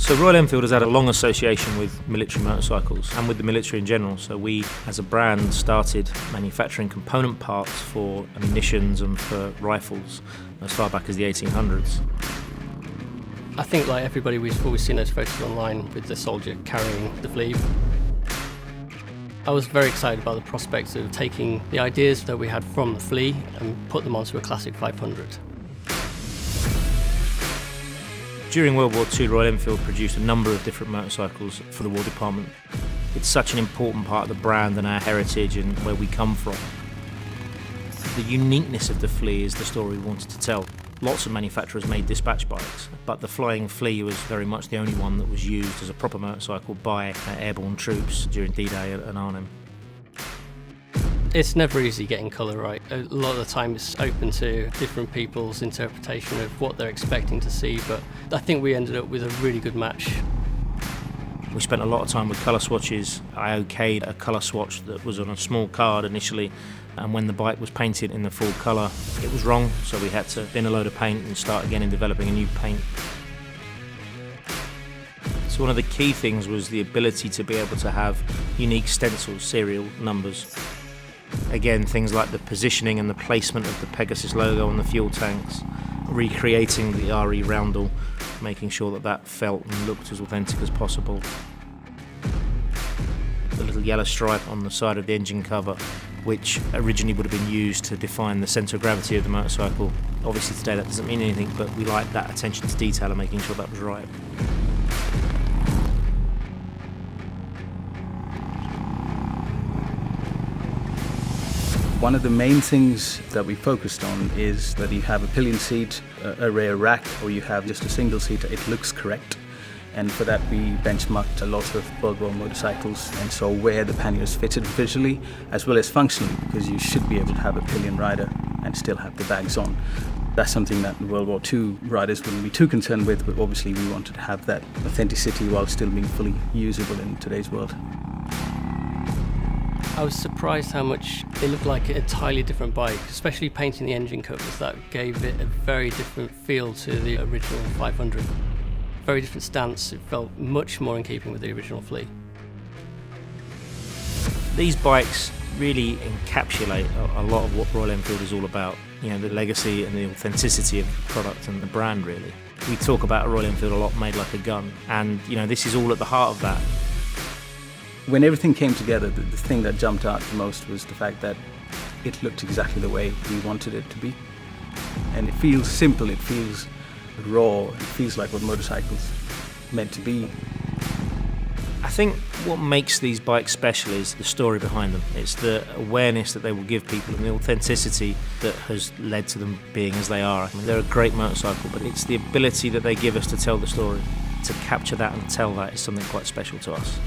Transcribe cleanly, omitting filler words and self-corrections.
So Royal Enfield has had a long association with military motorcycles and with the military in general. So we, as a brand, started manufacturing component parts for munitions and for rifles as far back as the 1800s. I think, like everybody, we've always seen those photos online with the soldier carrying the flea. I was very excited about the prospects of taking the ideas that we had from the flea and put them onto a classic 500. During World War II, Royal Enfield produced a number of different motorcycles for the War Department. It's such an important part of the brand and our heritage and where we come from. The uniqueness of the flea is the story we wanted to tell. Lots of manufacturers made dispatch bikes, but the Flying Flea was very much the only one that was used as a proper motorcycle by airborne troops during D-Day and Arnhem. It's never easy getting colour right. A lot of the time it's open to different people's interpretation of what they're expecting to see, but I think we ended up with a really good match. We spent a lot of time with colour swatches. I okayed a colour swatch that was on a small card initially, and when the bike was painted in the full colour, it was wrong, so we had to bin a load of paint and start again in developing a new paint. So one of the key things was the ability to be able to have unique stencils, serial numbers. Again, things like the positioning and the placement of the Pegasus logo on the fuel tanks, recreating the RE roundel, making sure that that felt and looked as authentic as possible. The little yellow stripe on the side of the engine cover, which originally would have been used to define the centre of gravity of the motorcycle. Obviously today that doesn't mean anything, but we like that attention to detail and making sure that was right. One of the main things that we focused on is that you have a pillion seat, a rear rack, or you have just a single seat. It looks correct. And for that we benchmarked a lot of World War motorcycles and saw where the panniers fitted visually as well as functionally, because you should be able to have a pillion rider and still have the bags on. That's something that World War II riders wouldn't be too concerned with, but obviously we wanted to have that authenticity while still being fully usable in today's world. I was surprised how much it looked like an entirely different bike, especially painting the engine covers. That gave it a very different feel to the original 500. Very different stance. It felt much more in keeping with the original Flea. These bikes really encapsulate a lot of what Royal Enfield is all about. You know, the legacy and the authenticity of the product and the brand, really. We talk about a Royal Enfield a lot, made like a gun, and you know, this is all at the heart of that. When everything came together, the thing that jumped out the most was the fact that it looked exactly the way we wanted it to be. And it feels simple, it feels raw, it feels like what motorcycles meant to be. I think what makes these bikes special is the story behind them. It's the awareness that they will give people and the authenticity that has led to them being as they are. I mean, they're a great motorcycle, but it's the ability that they give us to tell the story. To capture that and tell that is something quite special to us.